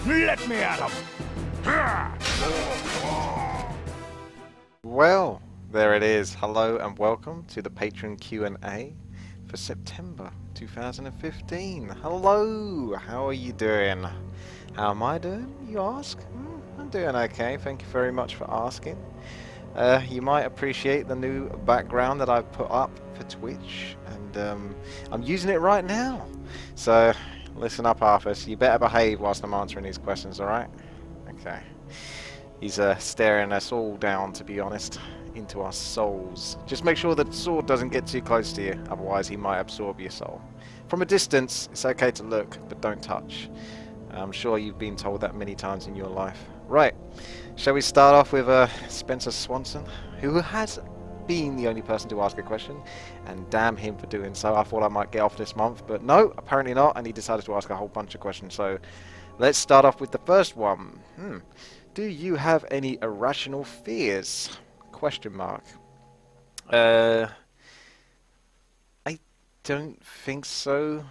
Let me at him! Well, there it is. Hello and welcome to the Patron Q&A for September 2015. Hello, how are you doing? How am I doing, you ask? I'm doing okay, thank you very much for asking. You might appreciate the new background that I've put up for Twitch, and I'm using it right now. So, listen up, Arthur. You better behave whilst I'm answering these questions, alright? Okay. He's staring us all down, to be honest, into our souls. Just make sure that the sword doesn't get too close to you, otherwise he might absorb your soul. From a distance, it's okay to look, but don't touch. I'm sure you've been told that many times in your life. Right, shall we start off with Spencer Swanson, who has been the only person to ask a question, and damn him for doing so. I thought I might get off this month, but no, apparently not, and he decided to ask a whole bunch of questions. So let's start off with the first one. Do you have any irrational fears? Question mark. I don't think so.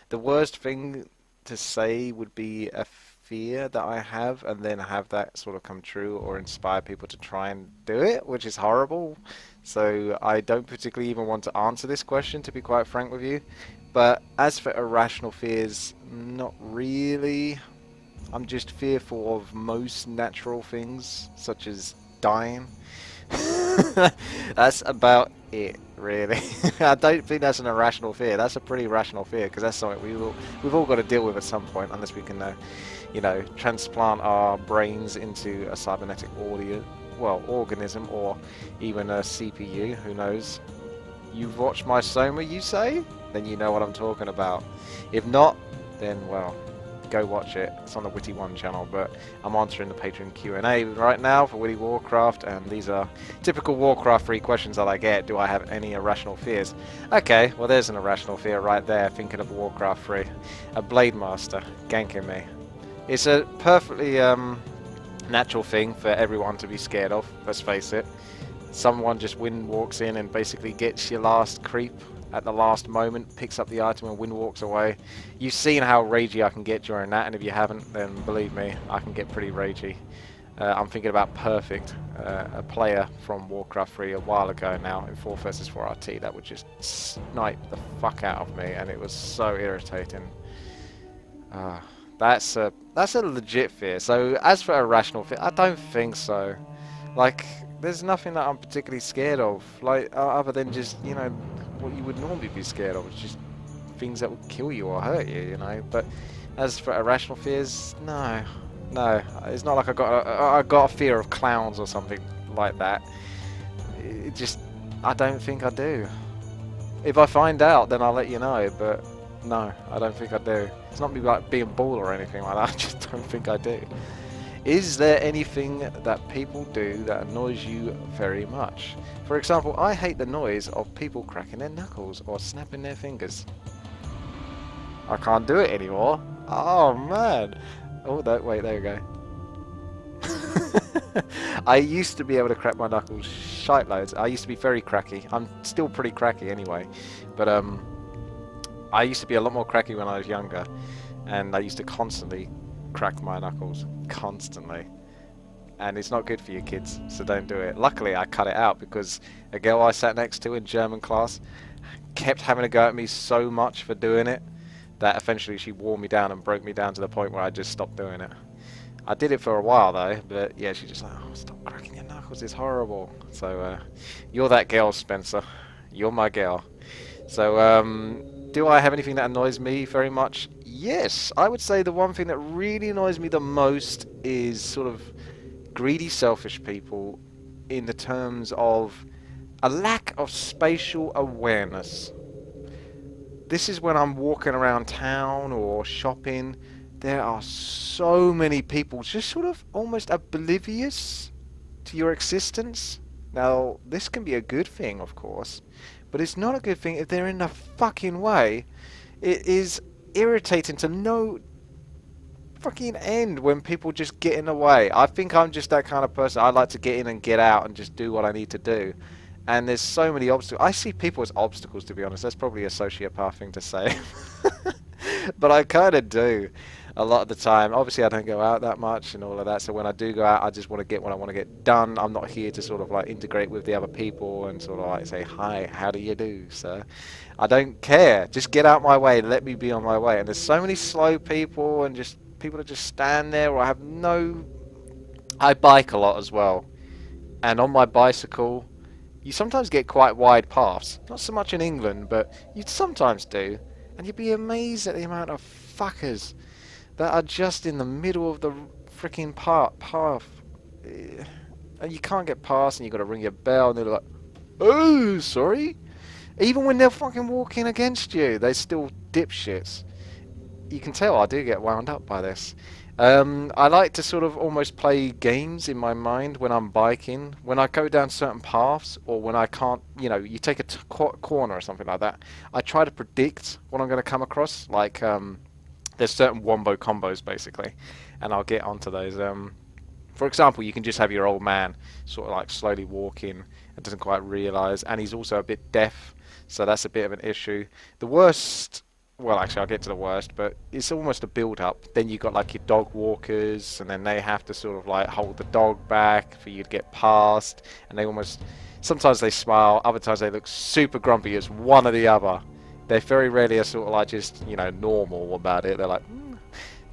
The worst thing to say would be a fear that I have and then have that sort of come true or inspire people to try and do it, which is horrible. So I don't particularly even want to answer this question, to be quite frank with you. But as for irrational fears, not really. I'm just fearful of most natural things, such as dying. That's about it, really. I don't think that's an irrational fear. That's a pretty rational fear, because that's something we've all got to deal with at some point, unless we can, transplant our brains into a cybernetic organism, or even a CPU. Who knows? You've watched my Soma, you say? Then you know what I'm talking about. If not, then well, go watch it. It's on the WTi channel, but I'm answering the Patron Q&A right now for WTiiWarcraft, and these are typical Warcraft 3 questions that I get. Do I have any irrational fears? Okay, well there's an irrational fear right there, thinking of Warcraft 3. A Blade Master ganking me. It's a perfectly natural thing for everyone to be scared of, let's face it. Someone just wind walks in and basically gets your last creep at the last moment, picks up the item and wind walks away. You've seen how ragey I can get during that, and if you haven't, then believe me, I can get pretty ragey. I'm thinking about Perfect, a player from Warcraft 3 a while ago now in 4 vs 4 RT that would just snipe the fuck out of me, and it was so irritating. That's a legit fear. So as for irrational fear, I don't think so. Like, there's nothing that I'm particularly scared of, like other than just, what you would normally be scared of. It's just things that would kill you or hurt you, But as for irrational fears, no. It's not like I got a fear of clowns or something like that. I don't think I do. If I find out, then I'll let you know. But no, I don't think I do. It's not me like being bald or anything like that. I just don't think I do. Is there anything that people do that annoys you very much? For example, I hate the noise of people cracking their knuckles or snapping their fingers. I can't do it anymore. Oh man. Oh, wait, there we go. I used to be able to crack my knuckles shite loads. I used to be very cracky. I'm still pretty cracky anyway. But I used to be a lot more cracky when I was younger. And I used to constantly crack my knuckles. Constantly. And it's not good for you kids, so don't do it. Luckily I cut it out, because a girl I sat next to in German class kept having to go at me so much for doing it that eventually she wore me down and broke me down to the point where I just stopped doing it. I did it for a while though, but yeah, she just like, oh, stop cracking your knuckles, it's horrible. So you're that girl, Spencer. You're my girl. So do I have anything that annoys me very much? Yes, I would say the one thing that really annoys me the most is sort of greedy, selfish people, in the terms of a lack of spatial awareness. This is when I'm walking around town or shopping. There are so many people just sort of almost oblivious to your existence. Now, this can be a good thing, of course, but it's not a good thing if they're in the fucking way. It is irritating to no fucking end when people just get in the way. I think I'm just that kind of person. I like to get in and get out and just do what I need to do. And there's so many obstacles. I see people as obstacles, to be honest. That's probably a sociopath thing to say. But I kind of do. a lot of the time. Obviously, I don't go out that much and all of that. So when I do go out, I just want to get what I want to get done. I'm not here to sort of like integrate with the other people and sort of like say, hi, how do you do, sir? I don't care. Just get out my way. Let me be on my way. And there's so many slow people and just people that just stand there or have no... I bike a lot as well. And on my bicycle, you sometimes get quite wide paths. Not so much in England, but you sometimes do. And you'd be amazed at the amount of fuckers that are just in the middle of the freaking path. And you can't get past and you've got to ring your bell and they're like, oh, sorry? Even when they're fucking walking against you, they're still dipshits. You can tell I do get wound up by this. I like to sort of almost play games in my mind when I'm biking. When I go down certain paths or when I can't, you know, you take a corner or something like that, I try to predict what I'm going to come across. Like, there's certain wombo combos basically, and I'll get onto those. For example, you can just have your old man sort of like slowly walking and doesn't quite realise, and he's also a bit deaf, so that's a bit of an issue. The worst... Well, actually, I'll get to the worst, but it's almost a build-up. Then you've got, like, your dog walkers, and then they have to sort of, like, hold the dog back for you to get past, and they almost... Sometimes they smile, other times they look super grumpy. It's one or the other. They very rarely are sort of, like, just, you know, normal about it. They're like,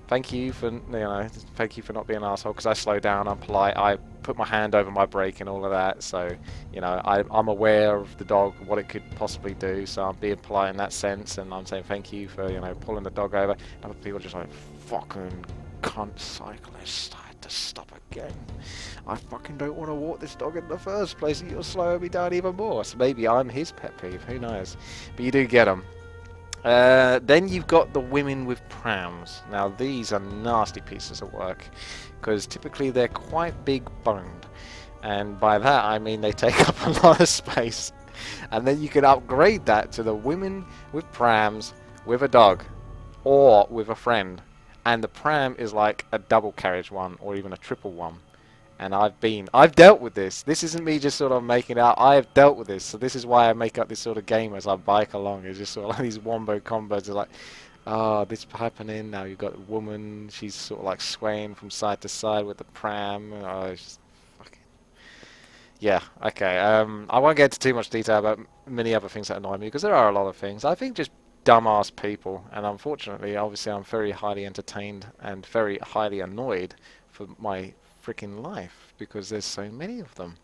thank you for, you know, thank you for not being an asshole, because I slow down, I'm polite, I put my hand over my brake and all of that, so, you know, I'm aware of the dog, what it could possibly do, so I'm being polite in that sense, and I'm saying thank you for, you know, pulling the dog over. Other people are just like, fucking cunt cyclist, I had to stop again. I fucking don't want to walk this dog in the first place, and you're slowing me down even more. So maybe I'm his pet peeve, who knows. But you do get them. Then you've got the women with prams. Now these are nasty pieces of work because typically they're quite big boned, and by that I mean they take up a lot of space. And then you can upgrade that to the women with prams with a dog or with a friend, and the pram is like a double carriage one or even a triple one. And I've dealt with this. This isn't me just sort of making it out. I have dealt with this. So this is why I make up this sort of game as I bike along. It's just sort of like these wombo combos. Are like, oh, this happening. Now you've got a woman. She's sort of like swaying from side to side with the pram. Oh, it's just fucking... Yeah, okay. I won't get into too much detail about many other things that annoy me, because there are a lot of things. I think just dumbass people. And unfortunately, obviously, I'm very highly entertained and very highly annoyed for my freaking life because there's so many of them.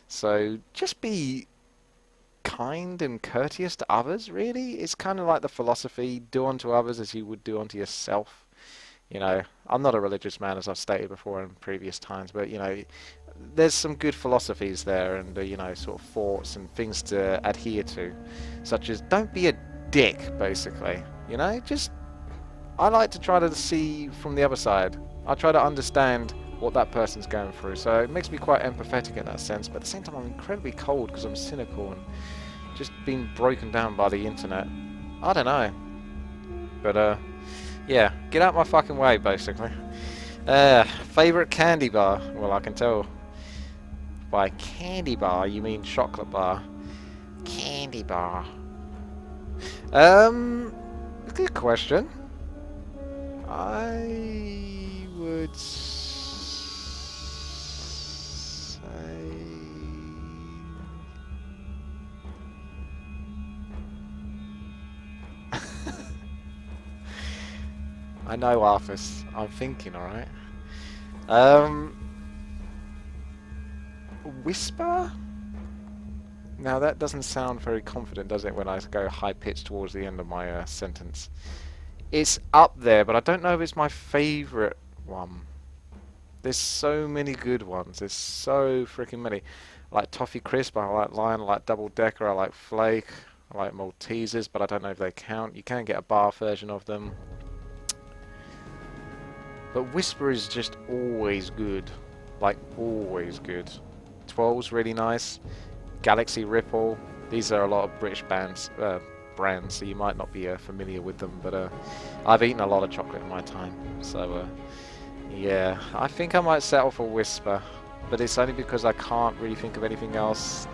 So just be kind and courteous to others, really. It's kind of like the philosophy, do unto others as you would do unto yourself. You know, I'm not a religious man, as I've stated before in previous times, but you know, there's some good philosophies there, and you know, sort of thoughts and things to adhere to, such as don't be a dick, basically. You know, just... I like to try to see from the other side. I try to understand what that person's going through, so it makes me quite empathetic in that sense, but at the same time I'm incredibly cold because I'm cynical and just being broken down by the internet. I don't know, but yeah, get out my fucking way, basically. Favourite candy bar? Well, I can tell by candy bar you mean chocolate bar. Candy bar. Good question. I would say... I know, Arthas. I'm thinking, alright. Whisper? Now that doesn't sound very confident, does it, when I go high-pitched towards the end of my sentence? It's up there, but I don't know if it's my favourite one. There's so many good ones. There's so freaking many. I like Toffee Crisp, I like Lion, I like Double Decker, I like Flake, I like Maltesers, but I don't know if they count. You can get a bar version of them. But Whisper is just always good. Like, always good. 12's really nice. Galaxy Ripple. These are a lot of British brands, so you might not be familiar with them, but I've eaten a lot of chocolate in my time. So, yeah, I think I might settle for Whisper. But it's only because I can't really think of anything else.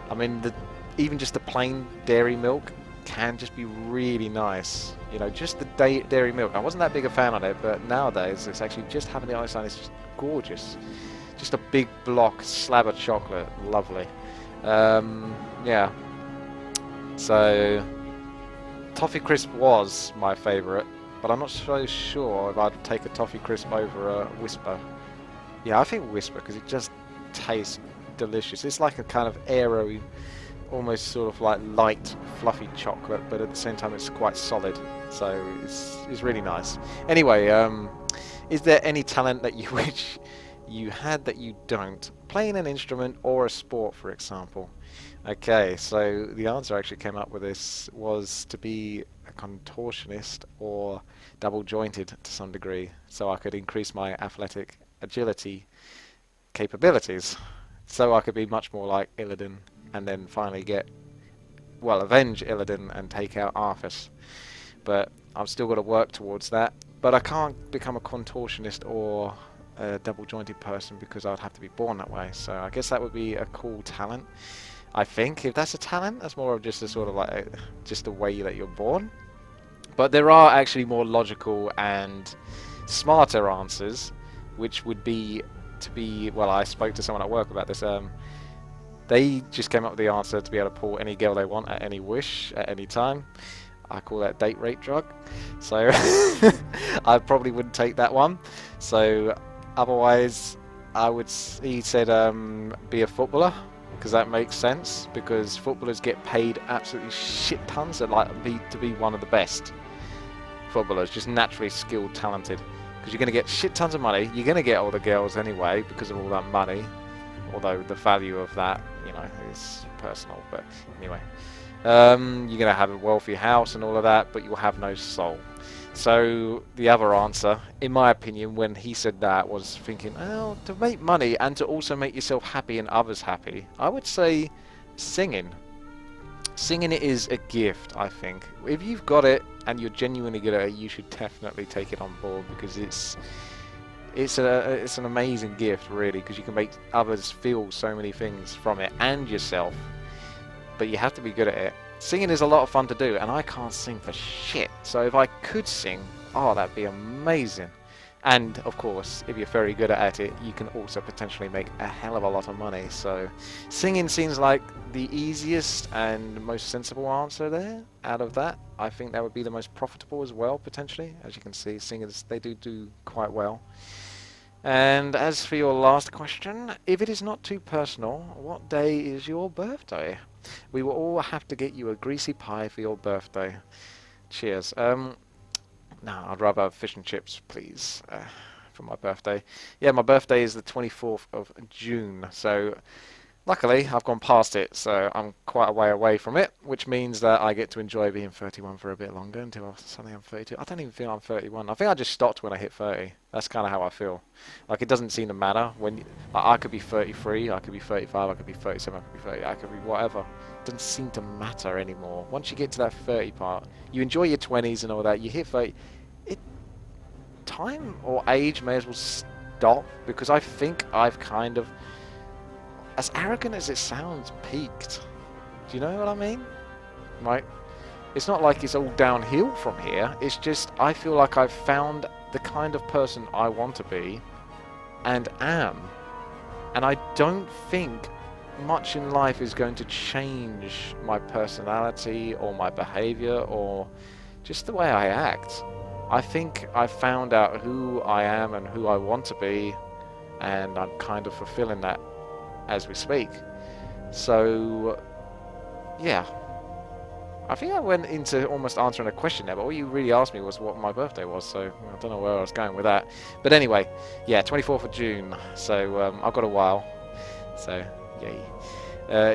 I mean, even just the plain dairy milk can just be really nice. You know, just the dairy milk. I wasn't that big a fan of it, but nowadays it's actually just having the ice on. It's just gorgeous. Just a big block slab of chocolate, lovely. Yeah. So Toffee Crisp was my favourite, but I'm not so sure if I'd take a Toffee Crisp over a Whisper. Yeah, I think Whisper because it just tastes delicious. It's like a kind of airy, almost sort of like light, fluffy chocolate, but at the same time it's quite solid. So it's really nice. Anyway, is there any talent that you wish you had that you don't? Playing an instrument or a sport, for example. Okay, so the answer I actually came up with this was to be a contortionist or double jointed to some degree, so I could increase my athletic agility capabilities, so I could be much more like Illidan and then finally avenge Illidan and take out Arthas. But I've still got to work towards that. But I can't become a contortionist or a double jointed person because I'd have to be born that way. So I guess that would be a cool talent. I think if that's a talent, that's more of just a sort of like just the way that you're born. But there are actually more logical and smarter answers, which would be well, I spoke to someone at work about this. They just came up with the answer to be able to pull any girl they want at any wish at any time. I call that date rape drug. So I probably wouldn't take that one. So otherwise, he said be a footballer, because that makes sense, because footballers get paid absolutely shit tons to be one of the best footballers, just naturally skilled, talented, because you're going to get shit tons of money. You're going to get all the girls anyway because of all that money, although the value of that, you know, is personal. But anyway, you're going to have a wealthy house and all of that, but you'll have no soul. So the other answer, in my opinion, when he said that, was thinking, oh, to make money and to also make yourself happy and others happy, I would say singing. Singing is a gift, I think. If you've got it and you're genuinely good at it, you should definitely take it on board, because it's an amazing gift, really, because you can make others feel so many things from it and yourself. But you have to be good at it. Singing is a lot of fun to do, and I can't sing for shit. So if I could sing, oh, that'd be amazing. And of course, if you're very good at it, you can also potentially make a hell of a lot of money. So singing seems like the easiest and most sensible answer there. Out of that, I think that would be the most profitable as well, potentially. As you can see, singers, they do quite well. And as for your last question, if it is not too personal, what day is your birthday? We will all have to get you a greasy pie for your birthday. Cheers. No, I'd rather have fish and chips, please, for my birthday. Yeah, my birthday is the 24th of June, so luckily I've gone past it, so I'm quite a way away from it, which means that I get to enjoy being 31 for a bit longer until suddenly I'm 32. I don't even feel I'm 31. I think I just stopped when I hit 30. That's kind of how I feel. Like, it doesn't seem to matter when like, I could be 33, I could be 35, I could be 37, I could be 30, I could be whatever. It doesn't seem to matter anymore. Once you get to that 30 part, you enjoy your 20s and all that, you hit 30, time or age may as well stop, because I think I've kind of, as arrogant as it sounds, peaked. Do you know what I mean? Like, it's not like it's all downhill from here. It's just I feel like I've found the kind of person I want to be and am. And I don't think much in life is going to change my personality or my behavior or just the way I act. I think I've found out who I am and who I want to be, and I'm kind of fulfilling that as we speak. So yeah, I think I went into almost answering a question there, but what you really asked me was what my birthday was, so I don't know where I was going with that. But anyway, yeah, 24th of June, so I've got a while, so yay.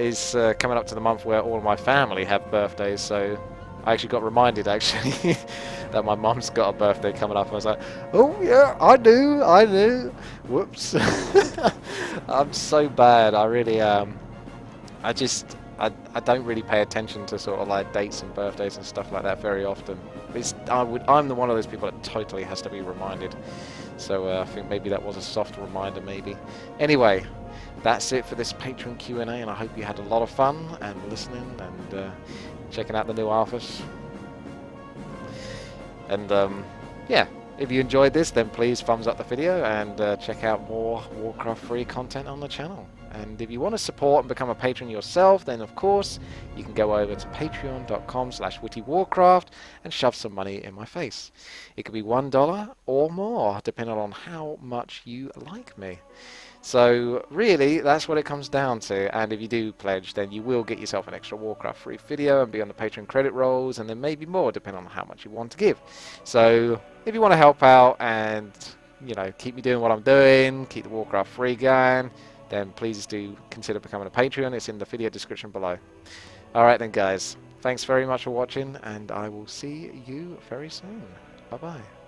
Is coming up to the month where all of my family have birthdays, so I actually got reminded that my mum's got a birthday coming up. I was like, oh yeah, I do. Whoops. I'm so bad. I really am. I don't really pay attention to sort of like dates and birthdays and stuff like that very often. I'm the one of those people that totally has to be reminded. So I think maybe that was a soft reminder maybe. Anyway, that's it for this Patron Q&A, and I hope you had a lot of fun and listening and checking out the new alphas. And yeah, if you enjoyed this, then please thumbs up the video and check out more Warcraft free content on the channel. And if you want to support and become a patron yourself, then of course you can go over to patreon.com/WTiiWarcraft and shove some money in my face. It could be $1 or more, depending on how much you like me. So really, that's what it comes down to. And if you do pledge, then you will get yourself an extra Warcraft free video and be on the Patreon credit rolls, and then maybe more depending on how much you want to give. So if you want to help out and, you know, keep me doing what I'm doing, keep the Warcraft free going, then please do consider becoming a Patreon. It's in the video description below. Alright then guys, thanks very much for watching, and I will see you very soon. Bye bye.